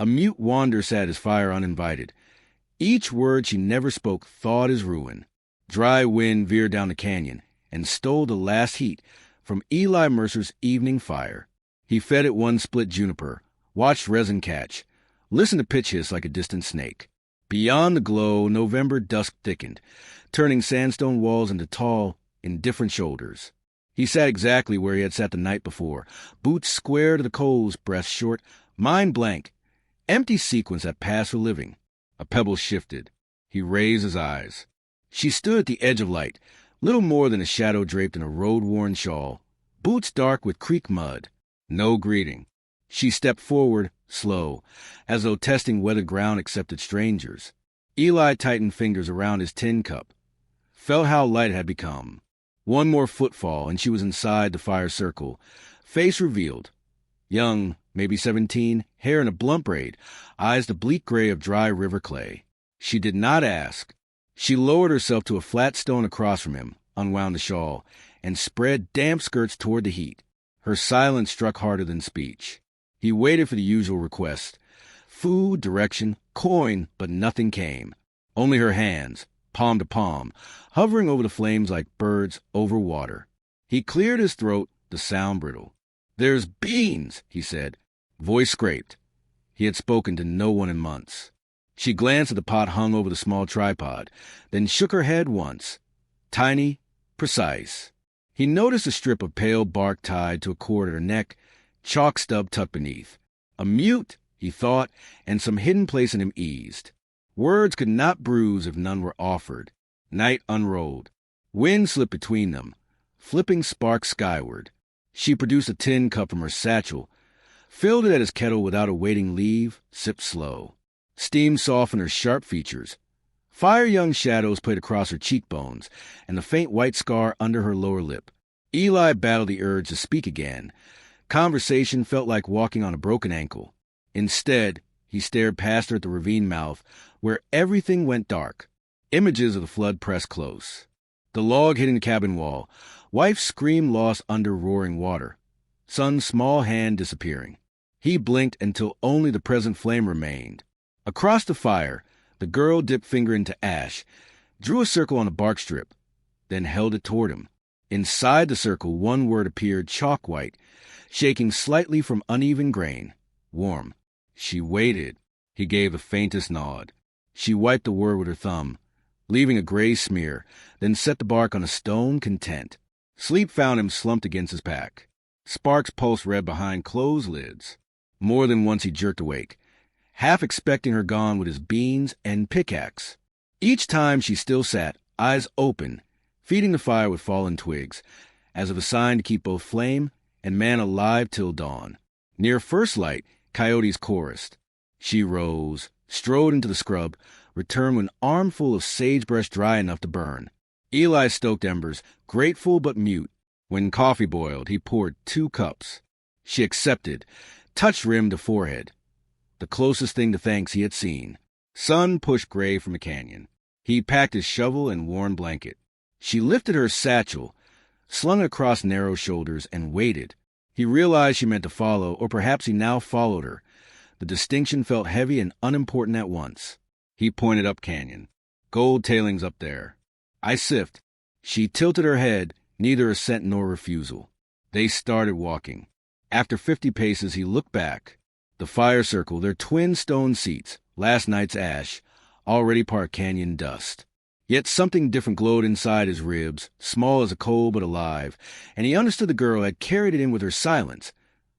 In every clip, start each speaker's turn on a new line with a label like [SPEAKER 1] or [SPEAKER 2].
[SPEAKER 1] A mute wanderer sat his fire uninvited. Each word she never spoke thawed his ruin. Dry wind veered down the canyon and stole the last heat from Eli Mercer's evening fire. He fed it one split juniper, watched resin catch, listened to pitch hiss like a distant snake. Beyond the glow, November dusk thickened, turning sandstone walls into tall, indifferent shoulders. He sat exactly where he had sat the night before, boots square to the coals, breath short, mind blank, empty sequence that passed for living. A pebble shifted. He raised his eyes. She stood at the edge of light, little more than a shadow draped in a road-worn shawl, boots dark with creek mud. No greeting. She stepped forward, slow, as though testing whether ground accepted strangers. Eli tightened fingers around his tin cup, felt how light it had become. One more footfall, and she was inside the fire circle, face revealed. Young, maybe 17, hair in a blunt braid, eyes the bleak gray of dry river clay. She did not ask. She lowered herself to a flat stone across from him, unwound the shawl, and spread damp skirts toward the heat. Her silence struck harder than speech. He waited for the usual request. Food, direction, coin, but nothing came. Only her hands, palm to palm, hovering over the flames like birds over water. He cleared his throat, the sound brittle. "There's beans," he said. Voice scraped. He had spoken to no one in months. She glanced at the pot hung over the small tripod, then shook her head once. Tiny, precise. He noticed a strip of pale bark tied to a cord at her neck, chalk stub tucked beneath. A mute, he thought, and some hidden place in him eased. Words could not bruise if none were offered. Night unrolled. Wind slipped between them, flipping sparks skyward. She produced a tin cup from her satchel, filled it at his kettle without awaiting leave, sipped slow. Steam softened her sharp features. Fire-young shadows played across her cheekbones and the faint white scar under her lower lip. Eli battled the urge to speak again. Conversation felt like walking on a broken ankle. Instead, he stared past her at the ravine mouth, where everything went dark. Images of the flood pressed close. The log hitting the cabin wall. Wife's scream lost under roaring water. Son's small hand disappearing. He blinked until only the present flame remained. Across the fire, the girl dipped finger into ash, drew a circle on a bark strip, then held it toward him. Inside the circle, one word appeared chalk white, shaking slightly from uneven grain. Warm. She waited. He gave the faintest nod. She wiped the word with her thumb, leaving a gray smear, then set the bark on a stone, content. Sleep found him slumped against his pack. Sparks pulsed red behind closed lids. More than once he jerked awake, half expecting her gone with his beans and pickaxe. Each time she still sat, eyes open, feeding the fire with fallen twigs, as if a sign to keep both flame and man alive till dawn. Near first light, coyotes chorused. She rose, strode into the scrub, returned with an armful of sagebrush dry enough to burn. Eli stoked embers, grateful but mute. When coffee boiled, he poured 2 cups. She accepted, touched rim to forehead. The closest thing to thanks he had seen. Sun pushed gray from the canyon. He packed his shovel and worn blanket. She lifted her satchel, slung it across narrow shoulders, and waited. He realized she meant to follow, or perhaps he now followed her. The distinction felt heavy and unimportant at once. He pointed up canyon. Gold tailings up there. I sift. She tilted her head, neither assent nor refusal. They started walking. After 50 paces, he looked back. The fire circle, their twin stone seats, last night's ash, already part canyon dust. Yet something different glowed inside his ribs, small as a coal but alive, and he understood the girl had carried it in with her silence,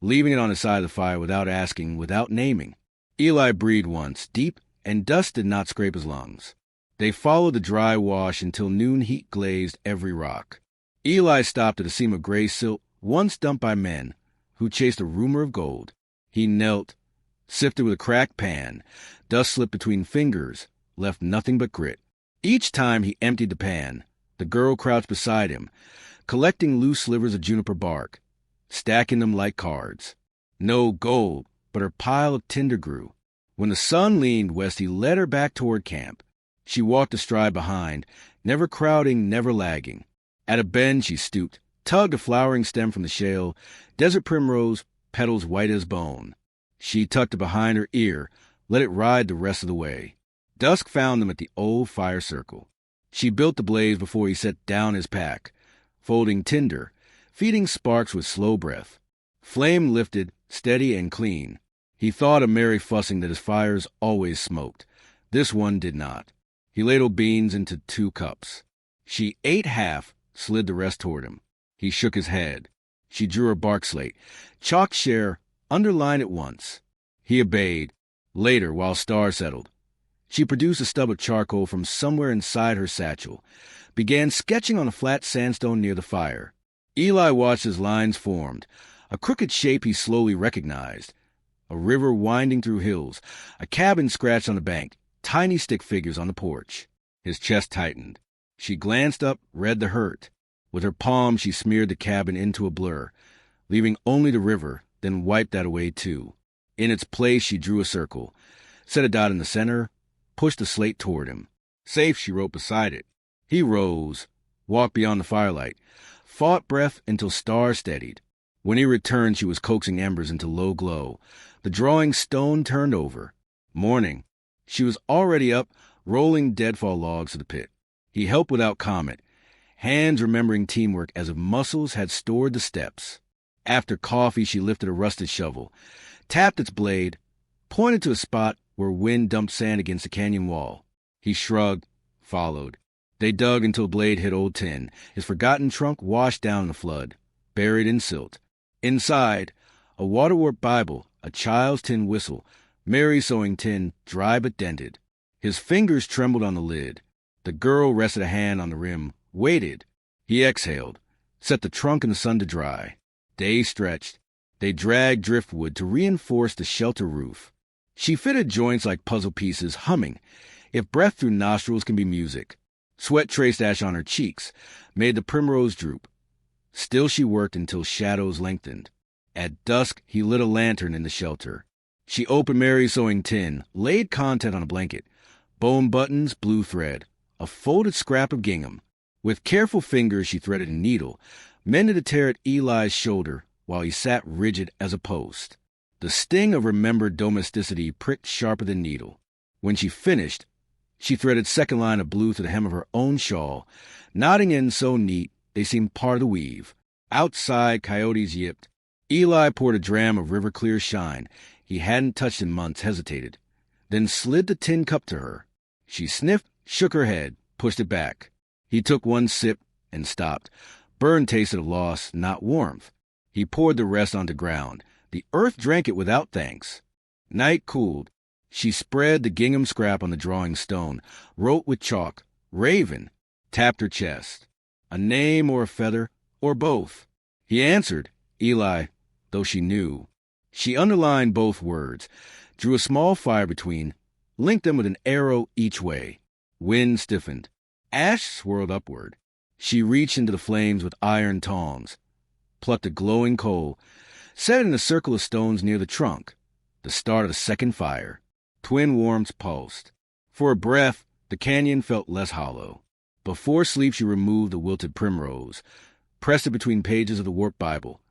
[SPEAKER 1] leaving it on the side of the fire without asking, without naming. Eli breathed once, deep, and dust did not scrape his lungs. They followed the dry wash until noon heat glazed every rock. Eli stopped at a seam of gray silt once dumped by men who chased a rumor of gold. He knelt, sifted with a cracked pan. Dust slipped between fingers, left nothing but grit. Each time he emptied the pan, the girl crouched beside him, collecting loose slivers of juniper bark, stacking them like cards. No gold, but her pile of tinder grew. When the sun leaned west, he led her back toward camp. She walked astride behind, never crowding, never lagging. At a bend, she stooped, tugged a flowering stem from the shale, desert primrose, petals white as bone. She tucked it behind her ear, let it ride the rest of the way. Dusk found them at the old fire circle. She built the blaze before he set down his pack, folding tinder, feeding sparks with slow breath. Flame lifted, steady and clean. He thought of merry fussing that his fires always smoked. This one did not. He ladled beans into 2 cups. She ate half, slid the rest toward him. He shook his head. She drew her bark slate. Chalk share, underline it once. He obeyed. Later, while Star settled, she produced a stub of charcoal from somewhere inside her satchel, began sketching on a flat sandstone near the fire. Eli watched as lines formed, a crooked shape he slowly recognized. A river winding through hills, a cabin scratched on the bank, tiny stick figures on the porch. His chest tightened. She glanced up, read the hurt. With her palm, she smeared the cabin into a blur, leaving only the river, then wiped that away too. In its place, she drew a circle, set a dot in the center, pushed the slate toward him. Safe, she wrote beside it. He rose, walked beyond the firelight, fought breath until Star steadied. When he returned, she was coaxing embers into low glow. The drawing stone turned over. Morning. She was already up, rolling deadfall logs to the pit. He helped without comment, hands remembering teamwork as if muscles had stored the steps. After coffee, she lifted a rusted shovel, tapped its blade, pointed to a spot where wind dumped sand against the canyon wall. He shrugged, followed. They dug until the blade hit old tin, his forgotten trunk washed down in the flood, buried in silt. Inside, a water-warped Bible, a child's tin whistle, Mary's sewing tin, dry but dented. His fingers trembled on the lid. The girl rested a hand on the rim, waited. He exhaled, set the trunk in the sun to dry. Days stretched. They dragged driftwood to reinforce the shelter roof. She fitted joints like puzzle pieces, humming, if breath through nostrils can be music. Sweat traced ash on her cheeks, made the primrose droop. Still she worked until shadows lengthened. At dusk, he lit a lantern in the shelter. She opened Mary's sewing tin, laid content on a blanket. Bone buttons, blue thread, a folded scrap of gingham. With careful fingers she threaded a needle, mended a tear at Eli's shoulder while he sat rigid as a post. The sting of remembered domesticity pricked sharper than needle. When she finished, she threaded second line of blue to the hem of her own shawl, knotting in so neat they seemed part of the weave. Outside, coyotes yipped. Eli poured a dram of river-clear shine he hadn't touched in months, hesitated, then slid the tin cup to her. She sniffed, shook her head, pushed it back. He took one sip and stopped. Burn tasted of loss, not warmth. He poured the rest onto ground. The earth drank it without thanks. Night cooled. She spread the gingham scrap on the drawing stone, wrote with chalk, Raven, tapped her chest. A name or a feather, or both. He answered, Eli, though she knew. She underlined both words, drew a small fire between, linked them with an arrow each way. Wind stiffened. Ash swirled upward. She reached into the flames with iron tongs, plucked a glowing coal, set it in a circle of stones near the trunk, the start of the second fire. Twin warmths pulsed. For a breath, the canyon felt less hollow. Before sleep, she removed the wilted primrose, pressed it between pages of the warped Bible,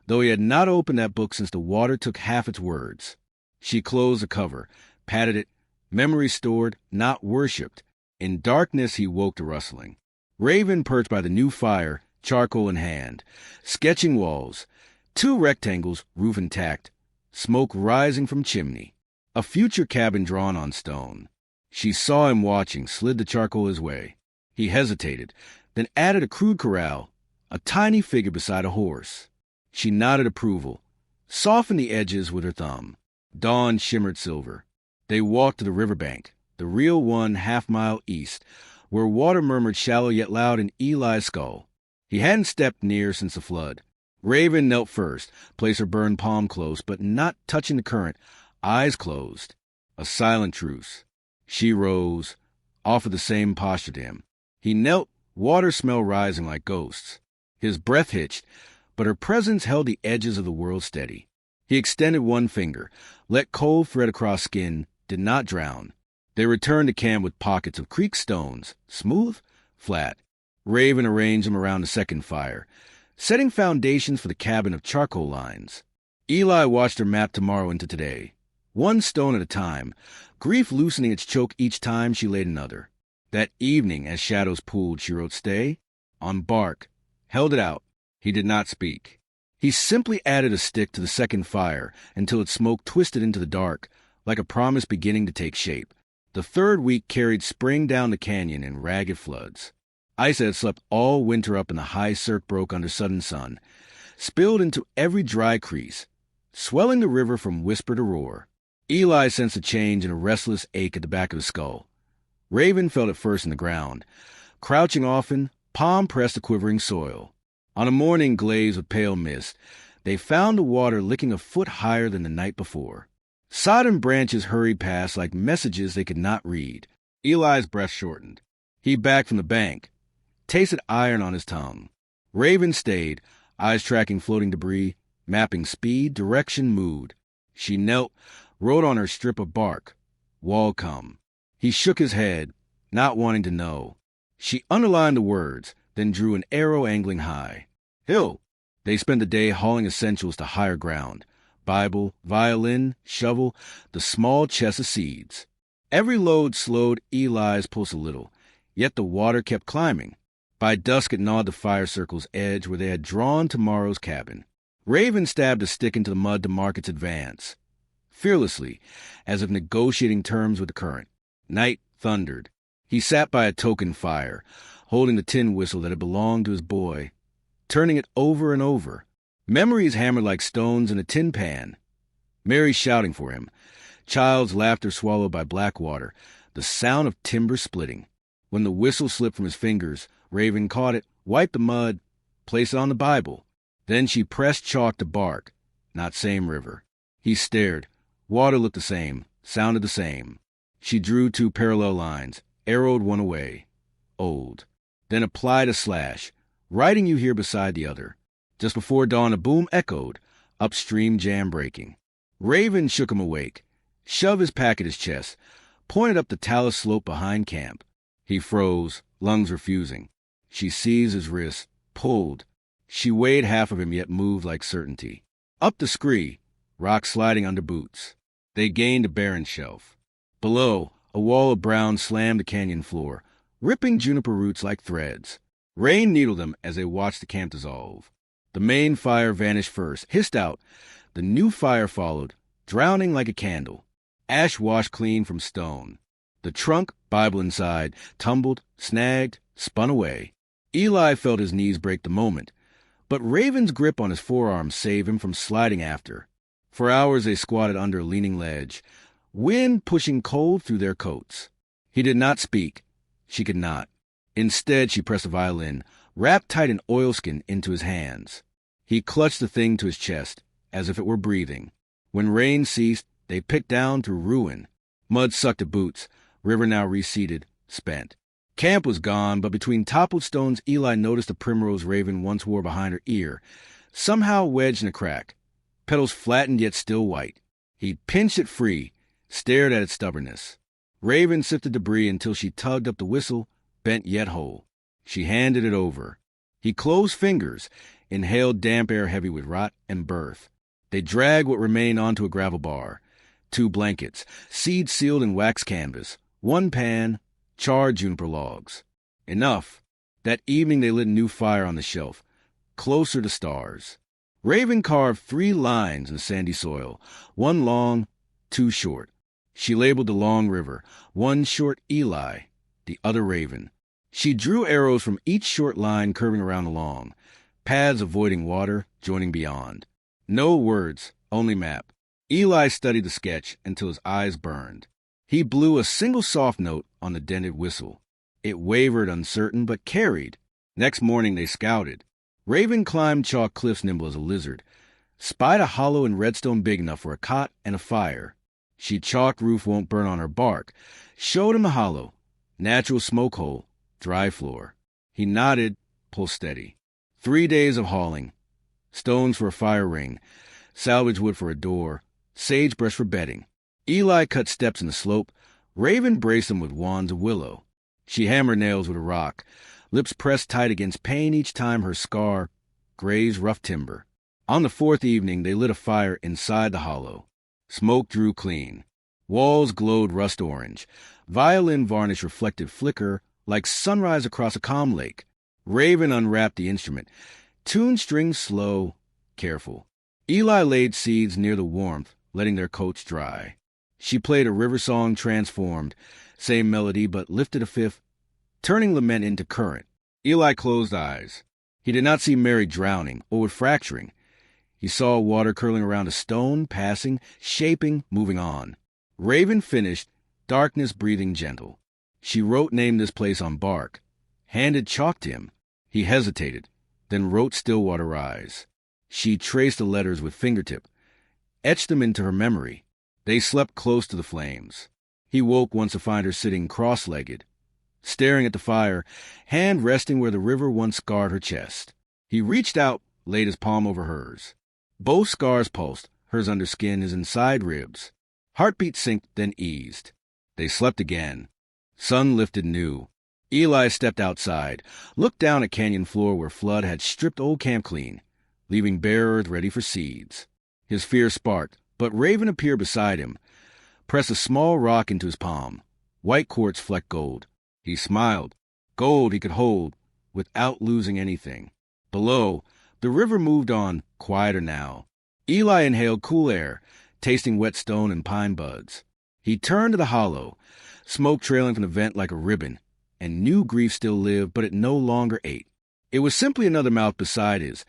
[SPEAKER 1] though he had not opened that book since the water took half its words. She closed the cover, patted it, memory stored, not worshipped. In darkness, he woke to rustling. Raven perched by the new fire, charcoal in hand, sketching walls, 2 rectangles, roof intact, smoke rising from chimney, a future cabin drawn on stone. She saw him watching, slid the charcoal his way. He hesitated, then added a crude corral, a tiny figure beside a horse. She nodded approval, softened the edges with her thumb. Dawn shimmered silver. They walked to the riverbank, the real one half-mile east, where water murmured shallow yet loud in Eli's skull. He hadn't stepped near since the flood. Raven knelt first, placed her burned palm close, but not touching the current, eyes closed. A silent truce. She rose, offered the same posture to him. He knelt, water smell rising like ghosts. His breath hitched, but her presence held the edges of the world steady. He extended one finger, let cold thread across skin, did not drown. They returned to camp with pockets of creek stones, smooth, flat. Raven arranged them around the second fire, setting foundations for the cabin of charcoal lines. Eli watched her map tomorrow into today. One stone at a time, grief loosening its choke each time she laid another. That evening, as shadows pooled, she wrote stay on bark, held it out. He did not speak. He simply added a stick to the second fire until its smoke twisted into the dark, like a promise beginning to take shape. The third week carried spring down the canyon in ragged floods. Ice that had slept all winter up in the high cirque broke under sudden sun, spilled into every dry crease, swelling the river from whisper to roar. Eli sensed a change and a restless ache at the back of his skull. Raven felt it first in the ground, crouching often, palm pressed to quivering soil. On a morning glazed with pale mist, they found the water licking a foot higher than the night before. Sodden branches hurried past like messages they could not read. Eli's breath shortened. He backed from the bank, tasted iron on his tongue. Raven stayed, eyes tracking floating debris, mapping speed, direction, mood. She knelt, wrote on her strip of bark, "Wall come." He shook his head, not wanting to know. She underlined the words, then drew an arrow angling high. Hill. They spent the day hauling essentials to higher ground. Bible, violin, shovel, the small chest of seeds. Every load slowed Eli's pulse a little, yet the water kept climbing. By dusk it gnawed the fire circle's edge where they had drawn tomorrow's cabin. Raven stabbed a stick into the mud to mark its advance, fearlessly, as if negotiating terms with the current. Night thundered. He sat by a token fire, holding the tin whistle that had belonged to his boy, turning it over and over. Memories hammered like stones in a tin pan. Mary shouting for him. Child's laughter swallowed by black water. The sound of timber splitting. When the whistle slipped from his fingers, Raven caught it, wiped the mud, placed it on the Bible. Then she pressed chalk to bark. Not same river. He stared. Water looked the same, sounded the same. She drew two parallel lines, arrowed one away. Old. Then applied a slash, writing you here beside the other. Just before dawn, a boom echoed, upstream jam breaking. Raven shook him awake, shoved his pack at his chest, pointed up the talus slope behind camp. He froze, lungs refusing. She seized his wrist, pulled. She weighed half of him, yet moved like certainty. Up the scree, rock sliding under boots. They gained a barren shelf. Below, a wall of brown slammed the canyon floor, ripping juniper roots like threads. Rain needled them as they watched the camp dissolve. The main fire vanished first, hissed out. The new fire followed, drowning like a candle. Ash washed clean from stone. The trunk, Bible inside, tumbled, snagged, spun away. Eli felt his knees break the moment, but Raven's grip on his forearm saved him from sliding after. For hours they squatted under a leaning ledge, wind pushing cold through their coats. He did not speak. She could not. Instead, she pressed a violin, wrapped tight in oilskin, into his hands. He clutched the thing to his chest, as if it were breathing. When rain ceased, they picked down through ruin. Mud sucked at boots, river now receded, spent. Camp was gone, but between toppled stones Eli noticed the primrose Raven once wore behind her ear, somehow wedged in a crack, petals flattened yet still white. He pinched it free, stared at its stubbornness. Raven sifted debris until she tugged up the whistle, bent yet whole. She handed it over. He closed fingers, inhaled damp air heavy with rot and birth. They dragged what remained onto a gravel bar. 2 blankets, seed sealed in wax canvas, 1 pan, charred juniper logs. Enough. That evening they lit a new fire on the shelf, closer to stars. Raven carved 3 lines in the sandy soil, 1 long, 2 short. She labeled the long river, 1 short Eli, the other Raven. She drew arrows from each short line curving around the long, paths avoiding water, joining beyond. No words, only map. Eli studied the sketch until his eyes burned. He blew a single soft note on the dented whistle. It wavered uncertain, but carried. Next morning they scouted. Raven climbed chalk cliffs nimble as a lizard, spied a hollow in redstone big enough for a cot and a fire. She chalked roof won't burn on her bark, showed him the hollow, natural smoke hole, dry floor. He nodded, pull steady. 3 days of hauling. Stones for a fire ring, salvage wood for a door, sagebrush for bedding. Eli cut steps in the slope. Raven braced them with wands of willow. She hammered nails with a rock, lips pressed tight against pain each time her scar grazed rough timber. On the fourth evening, they lit a fire inside the hollow. Smoke drew clean. Walls glowed rust orange. Violin varnish reflected flicker like sunrise across a calm lake. Raven unwrapped the instrument. Tuned strings slow, careful. Eli laid seeds near the warmth, letting their coats dry. She played a river song transformed, same melody but lifted a fifth, turning lament into current. Eli closed eyes. He did not see Mary drowning or fracturing. He saw water curling around a stone, passing, shaping, moving on. Raven finished, darkness breathing gentle. She wrote name this place on bark. Handed chalk to him. He hesitated, then wrote Stillwater Rise. She traced the letters with fingertip, etched them into her memory. They slept close to the flames. He woke once to find her sitting cross-legged, staring at the fire, hand resting where the river once scarred her chest. He reached out, laid his palm over hers. Both scars pulsed, hers under skin, his inside ribs. Heartbeat synced, then eased. They slept again. Sun lifted new. Eli stepped outside, looked down at canyon floor where flood had stripped old camp clean, leaving bare earth ready for seeds. His fear sparked, but Raven appeared beside him, pressed a small rock into his palm. White quartz flecked gold. He smiled. Gold he could hold without losing anything. Below, the river moved on, quieter now. Eli inhaled cool air, tasting wet stone and pine buds. He turned to the hollow, smoke trailing from the vent like a ribbon, and knew grief still lived, but it no longer ate. It was simply another mouth beside his,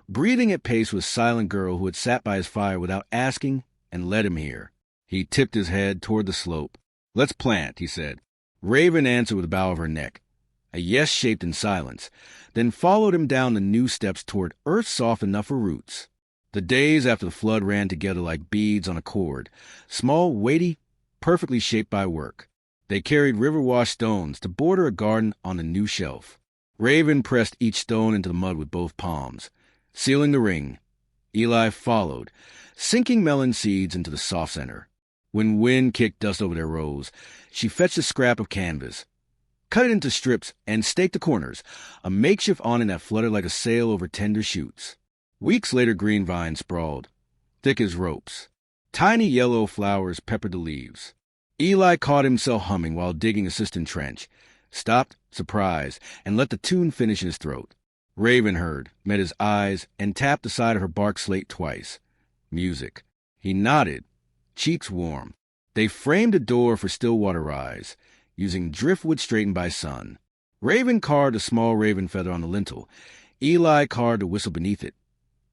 [SPEAKER 1] breathing at pace with a silent girl who had sat by his fire without asking and led him here. He tipped his head toward the slope. "Let's plant," he said. Raven answered with a bow of her neck. A yes shaped in silence, then followed him down the new steps toward earth soft enough for roots. The days after the flood ran together like beads on a cord, small, weighty, perfectly shaped by work. They carried river-washed stones to border a garden on the new shelf. Raven pressed each stone into the mud with both palms, sealing the ring. Eli followed, sinking melon seeds into the soft center. When wind kicked dust over their rows, she fetched a scrap of canvas, cut it into strips, and staked the corners, a makeshift awning that fluttered like a sail over tender shoots. Weeks later, green vines sprawled, thick as ropes. Tiny yellow flowers peppered the leaves. Eli caught himself humming while digging a cistern trench, stopped, surprised, and let the tune finish in his throat. Raven heard, met his eyes, and tapped the side of her bark slate twice. Music. He nodded, cheeks warm. They framed a door for Stillwater Rise, using driftwood straightened by sun. Raven carved a small raven feather on the lintel. Eli carved a whistle beneath it.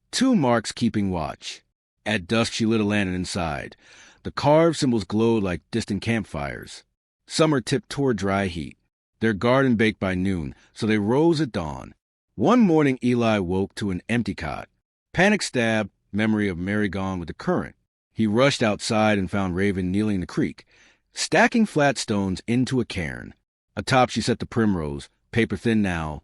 [SPEAKER 1] Two marks keeping watch. At dusk she lit a lantern inside. The carved symbols glowed like distant campfires. Summer tipped toward dry heat. Their garden baked by noon, so they rose at dawn. One morning Eli woke to an empty cot. Panic stabbed, memory of Mary gone with the current. He rushed outside and found Raven kneeling in the creek, stacking flat stones into a cairn. Atop she set the primrose, paper thin now,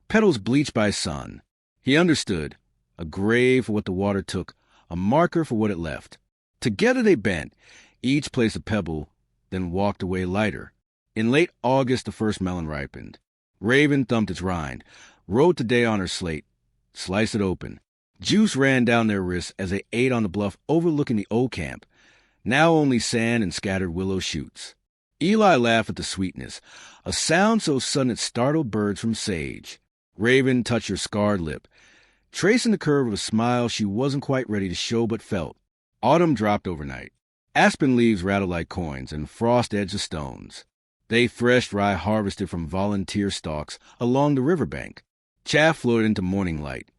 [SPEAKER 1] petals bleached by sun. He understood. A grave for what the water took, a marker for what it left. Together they bent, each placed a pebble, then walked away lighter. In late August the first melon ripened. Raven thumped its rind, wrote the day on her slate, sliced it open. Juice ran down their wrists as they ate on the bluff overlooking the old camp, now only sand and scattered willow shoots. Eli laughed at the sweetness, a sound so sudden it startled birds from sage. Raven touched her scarred lip, tracing the curve of a smile she wasn't quite ready to show but felt. Autumn dropped overnight. Aspen leaves rattled like coins, and frost edged the stones. They threshed rye harvested from volunteer stalks along the riverbank. Chaff floated into morning light,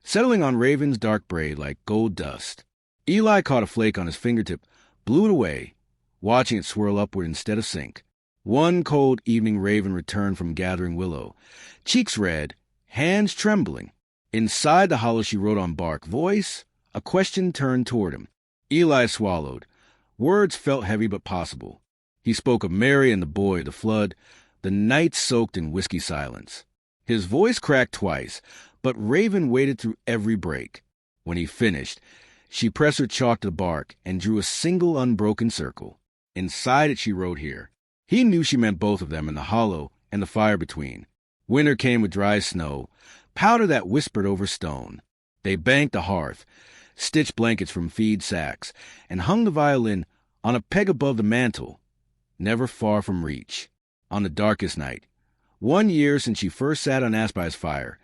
[SPEAKER 1] settling on Raven's dark braid like gold dust. Eli caught a flake on his fingertip, blew it away, watching it swirl upward instead of sink. One cold evening Raven returned from gathering willow, cheeks red, hands trembling. Inside the hollow she wrote on bark, voice, a question turned toward him. Eli swallowed. Words felt heavy but possible. He spoke of Mary and the boy, the flood, the night soaked in whiskey silence. His voice cracked twice, but Raven waited through every break. When he finished, she pressed her chalk to the bark and drew a single unbroken circle. Inside it she wrote here. He knew she meant both of them in the hollow and the fire between. Winter came with dry snow, powder that whispered over stone. They banked the hearth, stitched blankets from feed sacks, and hung the violin on a peg above the mantel, never far from reach. On the darkest night, 1 year since she first sat unasked by his fire,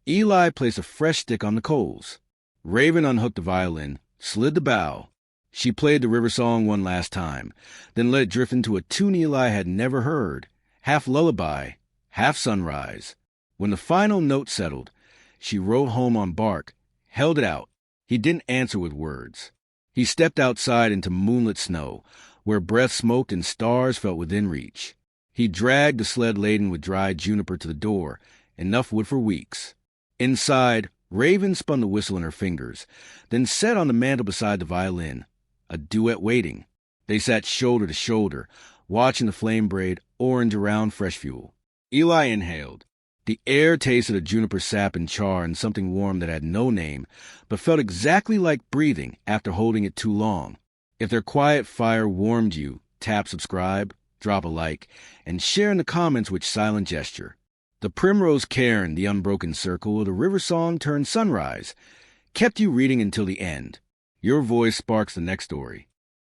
[SPEAKER 1] Eli placed a fresh stick on the coals. Raven unhooked the violin, slid the bow. She played the river song one last time, then let it drift into a tune Eli had never heard, half lullaby, half sunrise. When the final note settled, she rode home on Bark, held it out. He didn't answer with words. He stepped outside into moonlit snow, where breath smoked and stars felt within reach. He dragged the sled laden with dried juniper to the door, enough wood for weeks. Inside, Raven spun the whistle in her fingers, then sat on the mantel beside the violin, a duet waiting. They sat shoulder to shoulder, watching the flame braid orange around fresh fuel. Eli inhaled. The air tasted of juniper sap and char and something warm that had no name, but felt exactly like breathing after holding it too long. If their quiet fire warmed you, tap subscribe, drop a like, and share in the comments with silent gesture. The primrose cairn, the unbroken circle, the river song turned sunrise, kept you reading until the end. Your voice sparks the next story.